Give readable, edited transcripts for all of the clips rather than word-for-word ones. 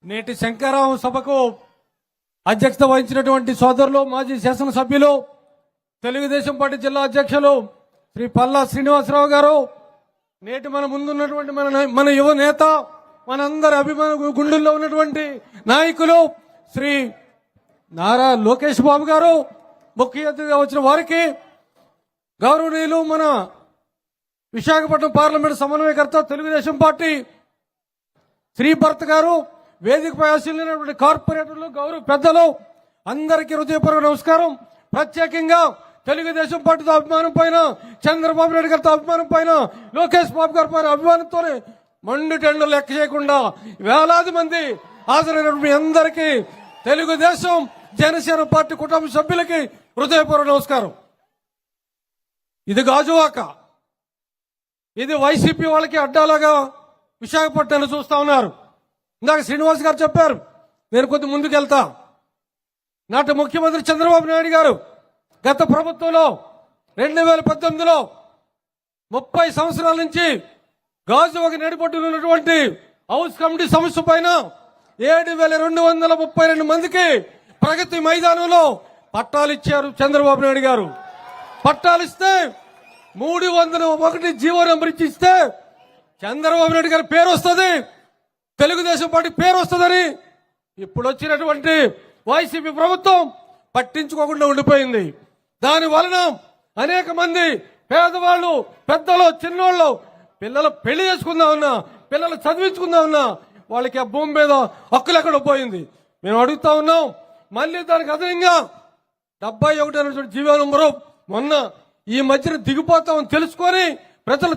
నేటి శంకరావు సభకు అధ్యక్షత వహించినటువంటి సోదరులు మాజీ శాసనసభ్యులు తెలుగుదేశం పార్టీ జిల్లా అధ్యక్షులు శ్రీ పల్లా శ్రీనివాసరావు గారు, నేటి మన ముందున్నటువంటి మన యువ నేత, మనందరి అభిమాన గుండెల్లో ఉన్నటువంటి నాయకులు శ్రీ నారా లోకేష్ బాబు గారు, ముఖ్య అతిథిగా వచ్చిన వారికి గౌరవనీయులు మన విశాఖపట్నం పార్లమెంట్ సమన్వయకర్త తెలుగుదేశం పార్టీ శ్రీ భరత్ గారు, వేదికపై ఆశీర్వదించినటువంటి కార్పొరేటర్లు, గౌరవ పెద్దలు అందరికీ హృదయపూర్వక నమస్కారం. ప్రత్యేకంగా తెలుగుదేశం పార్టీతో అభిమానం పైన, చంద్రబాబు నాయుడు గారితో అభిమానం పైన, లోకేష్ బాబు గారి పైన అభిమానంతోనే మండు టెండర్లు లెక్క చేయకుండా వేలాది మంది హాజరైనటువంటి మీ అందరికీ తెలుగుదేశం జనసేన పార్టీ కుటుంబ సభ్యులకి హృదయపూర్వక నమస్కారం. ఇది గాజువాక, ఇది వైసీపీ వాళ్ళకి అడ్డాలాగా విశాఖపట్నాన్ని చూస్తా ఉన్నారు. ఇందాక శ్రీనివాస్ గారు చెప్పారు, నేను కొద్ది ముందుకు వెళ్తా. నాటి ముఖ్యమంత్రి చంద్రబాబు నాయుడు గారు గత ప్రభుత్వంలో 2018లో 30 సంవత్సరాల నుంచి గాజువాక నడిపట్టులో ఉన్నటువంటి హౌస్ కమిటీ సమస్య పైన 7,232 మందికి ప్రగతి మైదానంలో పట్టాలు ఇచ్చారు చంద్రబాబు నాయుడు గారు. పట్టాలిస్తే 301 జీవో నెంబర్ ఇస్తే చంద్రబాబు నాయుడు గారి పేరు వస్తుంది, తెలుగుదేశం పార్టీ పేరు వస్తుందని ఇప్పుడు వచ్చినటువంటి వైసీపీ ప్రభుత్వం పట్టించుకోకుండా ఉండిపోయింది. దాని వలన అనేక మంది పేదవాళ్ళు, పెద్దలు, చిన్నోళ్ళు పిల్లలు పెళ్లి చేసుకుందా ఉన్నా, పిల్లలు చదివించుకుందా ఉన్నా వాళ్ళకి ఆ భూమి మీద హక్కులు ఎక్కడ పోయింది. మేము అడుగుతా ఉన్నాం. మళ్ళీ దానికి అదనంగా 71 అనేటువంటి జీవో నంబరు మొన్న ఈ మధ్యన దిగిపోతామని తెలుసుకొని, ప్రజలు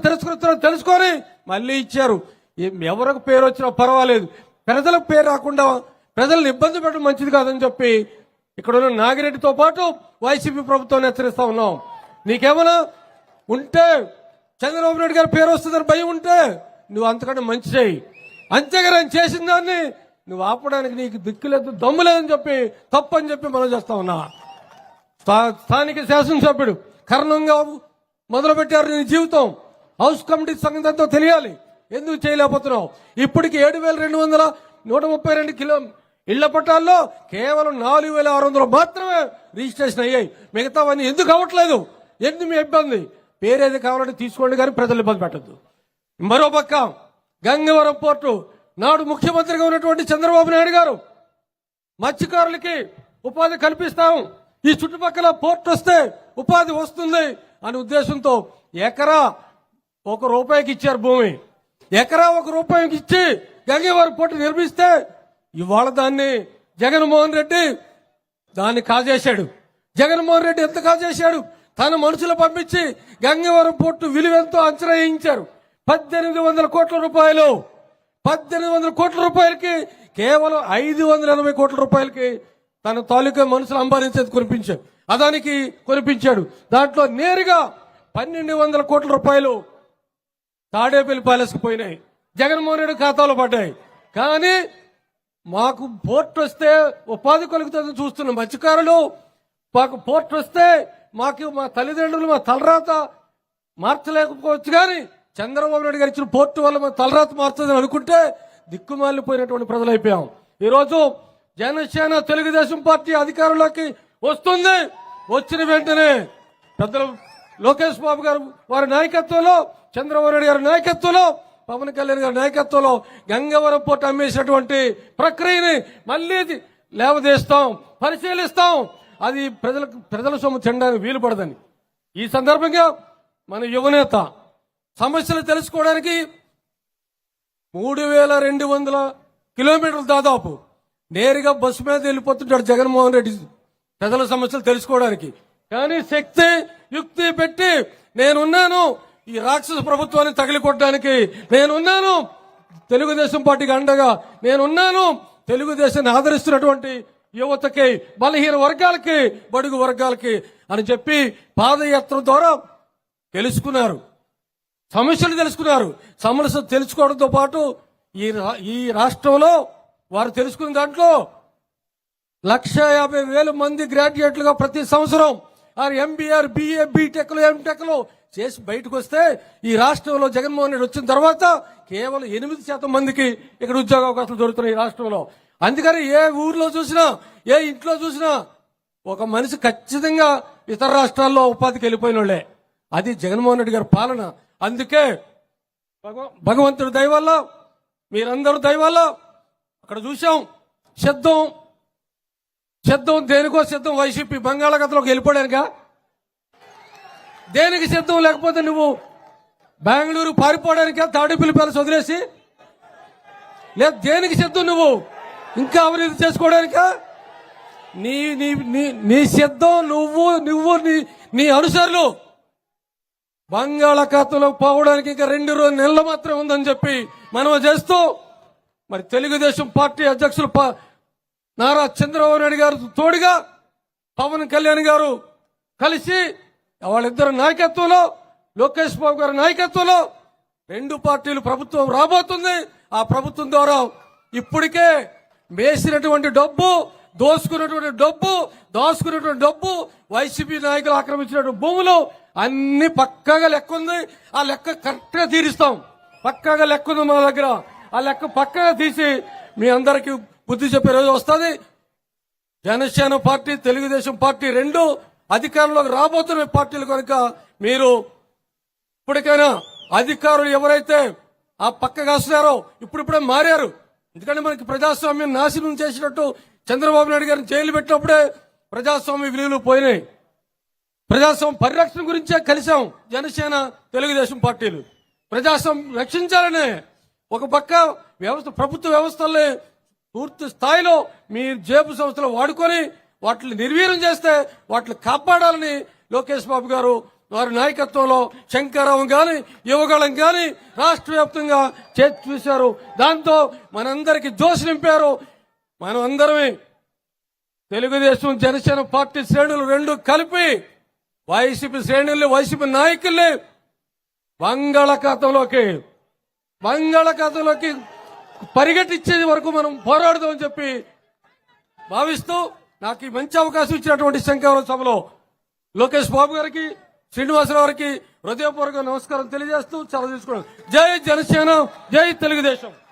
తెలుసుకొని మళ్ళీ ఇచ్చారు. ఎవరికి పేరు వచ్చినా పర్వాలేదు, ప్రజలకు పేరు రాకుండా ప్రజలను ఇబ్బంది పెట్టడం మంచిది కాదని చెప్పి ఇక్కడ ఉన్న నాగిరెడ్డితో పాటు వైసీపీ ప్రభుత్వాన్ని హెచ్చరిస్తా ఉన్నాం. నీకేమైనా ఉంటే చంద్రబాబు నాయుడు గారి పేరు వస్తుందని భయం ఉంటే నువ్వు అంతకంటే మంచి చేయి. అంతేగా నేను చేసిన దాన్ని నువ్వు ఆపడానికి నీకు దిక్కు లేదు, దమ్ము లేదని చెప్పి తప్పని చెప్పి మనం చేస్తా ఉన్నా. స్థానిక శాసనసభ్యుడు కర్ణంగా మొదలుపెట్టారు నీ జీవితం. హౌస్ కమిటీ సంగతి ఎంతో తెలియాలి, ఎందుకు చేయలేకపోతున్నావు? ఇప్పటికి 7,132 ఇళ్ల పట్టాల్లో కేవలం 4,600 మాత్రమే రిజిస్ట్రేషన్ అయ్యాయి. మిగతావన్నీ ఎందుకు అవ్వట్లేదు? ఎందుకు మీ ఇబ్బంది? పేరేది కావాలంటే తీసుకోండి, కానీ ప్రజలు ఇబ్బంది పెట్టద్దు. మరోపక్క గంగవరం పోర్టు నాడు ముఖ్యమంత్రిగా ఉన్నటువంటి చంద్రబాబు నాయుడు గారు మత్స్యకారులకి ఉపాధి కల్పిస్తాం, ఈ చుట్టుపక్కల పోర్టు వస్తే ఉపాధి వస్తుంది అనే ఉద్దేశంతో ఎకరా ₹1 ఇచ్చారు భూమి. ఎకరా ₹1 ఇచ్చి గంగవరం పోర్టు నిర్మిస్తే ఇవాళ దాన్ని జగన్మోహన్ రెడ్డి దాన్ని కాజేశాడు. జగన్మోహన్ రెడ్డి ఎంత కాజేశాడు? తన మనుషులు పంపించి గంగవరం పోర్టు విలువెంతో అంచనా వేయించారు. 1,800 కోట్ల రూపాయలు. 1,800 కోట్ల రూపాయలకి కేవలం 580 కోట్ల రూపాయలకి తన తాలూకా మనుషులు అంబాదించేది కొనిపించాడు, అదానికి కొనిపించాడు. దాంట్లో నేరుగా 1,200 కోట్ల రూపాయలు తాడేపల్లి ప్యాలెస్ కు పోయినాయి, జగన్మోహన్ రెడ్డి ఖాతాలో పడ్డాయి. కానీ మాకు పోర్టు వస్తే ఉపాధి కలుగుతుందని చూస్తున్న మత్స్యకారులు, మాకు పోర్టు వస్తే మాకు మా తల్లిదండ్రులు మా తలరాత మార్చలేకపోవచ్చు, కానీ చంద్రబాబు నాయుడు గారు ఇచ్చిన పోర్టు వల్ల మా తలరాత మారుతుందని అనుకుంటే దిక్కుమాలిపోయినటువంటి ప్రజలు అయిపోయాం. ఈరోజు జనసేన తెలుగుదేశం పార్టీ అధికారంలోకి వస్తుంది. వచ్చిన వెంటనే పెద్దలు లోకేష్ బాబు గారు వారి నాయకత్వంలో, చంద్రబాబు నాయుడు గారి నాయకత్వంలో, పవన్ కళ్యాణ్ గారి నాయకత్వంలో గంగవరం పోర్టు అమ్మేసినటువంటి ప్రక్రియని మళ్లీ లేవదీస్తాం, పరిశీలిస్తాం. అది ప్రజల సొమ్ము తినడానికి వీలు పడదని ఈ సందర్భంగా మన యువనేత సమస్యలు తెలుసుకోవడానికి 3,200 కిలోమీటర్లు దాదాపు నేరుగా బస్సు మీద వెళ్ళిపోతుంటాడు జగన్మోహన్ రెడ్డి ప్రజల సమస్యలు తెలుసుకోవడానికి. కానీ శక్తి యుక్తి పెట్టి నేనున్నాను, ఈ రాక్షస ప్రభుత్వాన్ని తగిలికొట్టడానికి నేనున్నాను, తెలుగుదేశం పార్టీకి అండగా నేనున్నాను, తెలుగుదేశాన్ని ఆదరిస్తున్నటువంటి యువతకి, బలహీన వర్గాలకి, బడుగు వర్గాలకి అని చెప్పి పాదయాత్ర ద్వారా తెలుసుకున్నారు, సమస్యలు తెలుసుకున్నారు. సమస్యలు తెలుసుకోవడంతో పాటు ఈ రాష్ట్రంలో వారు తెలుసుకున్న దాంట్లో 1,50,000 మంది గ్రాడ్యుయేట్లుగా ప్రతి సంవత్సరం ఎంబీఆర్, బిఏ, బీటెక్లు, ఎంటెక్లు చేసి బయటకు వస్తే ఈ రాష్ట్రంలో జగన్మోహన్ రెడ్డి వచ్చిన తర్వాత కేవలం 8% మందికి ఇక్కడ ఉద్యోగ అవకాశాలు దొరుకుతున్నాయి ఈ రాష్ట్రంలో. అందుకని ఏ ఊర్లో చూసినా ఏ ఇంట్లో చూసినా ఒక మనిషి ఖచ్చితంగా ఇతర రాష్ట్రాల్లో ఉపాధికి వెళ్ళిపోయిన వాళ్ళే. అది జగన్మోహన్ రెడ్డి గారి పాలన. అందుకే భగవంతుడి దయ వల్ల మీరందరూ దయ వల్ల అక్కడ చూసాం సిద్ధం దేనికో సిద్ధం. వైసీపీ బంగాళాఖాతంలోకి వెళ్ళిపోయానుగా దేనికి సిద్ధం? లేకపోతే నువ్వు బెంగళూరు పారిపోవడానికా? తాడేపల్లి ప్యాలెస్ వదిలేసి లేదు దేనికి సిద్ధం? నువ్వు ఇంకా అవినీతి చేసుకోవడానికా? నీ నీ నీ నీ సిద్ధం నువ్వు నీ అనుసరులు బంగాళాఖాతంలో పోవడానికి ఇంకా 2 నెలలు మాత్రం ఉందని చెప్పి మనం చేస్తూ మరి తెలుగుదేశం పార్టీ అధ్యక్షులు నారా చంద్రబాబు నాయుడు గారు తోడుగా పవన్ కళ్యాణ్ గారు కలిసి వాళ్ళిద్దరు నాయకత్వంలో లోకేష్ బాబు గారి నాయకత్వంలో 2 పార్టీలు ప్రభుత్వం రాబోతుంది. ఆ ప్రభుత్వం ద్వారా ఇప్పటికే వేసినటువంటి డబ్బు దాచుకున్నటువంటి డబ్బు వైసీపీ నాయకులు ఆక్రమించినటువంటి భూములు అన్ని పక్కాగా లెక్క ఉంది. ఆ లెక్క కరెక్ట్ గా తీరుస్తాం. పక్కాగా లెక్క ఉంది మా దగ్గర. ఆ లెక్క పక్కగా తీసి మీ అందరికీ బుద్ధి చెప్పే రోజు వస్తుంది. జనసేన పార్టీ తెలుగుదేశం పార్టీ 2 అధికారంలోకి రాబోతున్న పార్టీలు కనుక మీరు ఇప్పటికైనా అధికారులు ఎవరైతే ఆ పక్కగా వస్తున్నారో ఇప్పుడిప్పుడే మారారు. ఎందుకంటే మనకి ప్రజాస్వామ్యం నాశనం చేసినట్టు చంద్రబాబు నాయుడు గారిని జైలు పెట్టినప్పుడే ప్రజాస్వామ్య విలువలు పోయినాయి. ప్రజాస్వామ్య పరిరక్షణ గురించే కలిసాం జనసేన తెలుగుదేశం పార్టీలు. ప్రజాస్వామ్యం రక్షించాలనే ఒక పక్క ప్రభుత్వ వ్యవస్థల్ని పూర్తి స్థాయిలో మీ జేబు సంస్థలు వాడుకొని వాటిని నిర్వీర్యం చేస్తే వాటిని కాపాడాలని లోకేష్ బాబు గారు వారి నాయకత్వంలో శంకరరావు గాని యువగళం గాని రాష్ట్ర వ్యాప్తంగా చూశారు. దాంతో మనందరికీ జోష్ నింపారు. మనం అందరమే తెలుగుదేశం జనసేన పార్టీ శ్రేణులు 2 కలిపి వైసీపీ శ్రేణుల్ని వైసీపీ నాయకుల్ని బంగాళాఖాతంలోకి పరిగెట్టించే వరకు మనం పోరాడదామని చెప్పి భావిస్తూ నాకు ఈ మంచి అవకాశం ఇచ్చినటువంటి శంకరరావు సభలో లోకేష్ బాబు గారికి శ్రీనివాసరావు గారికి హృదయపూర్వక నమస్కారం తెలియజేస్తూ సెలవు తీసుకున్నాను. జై జనసేన, జై తెలుగుదేశం.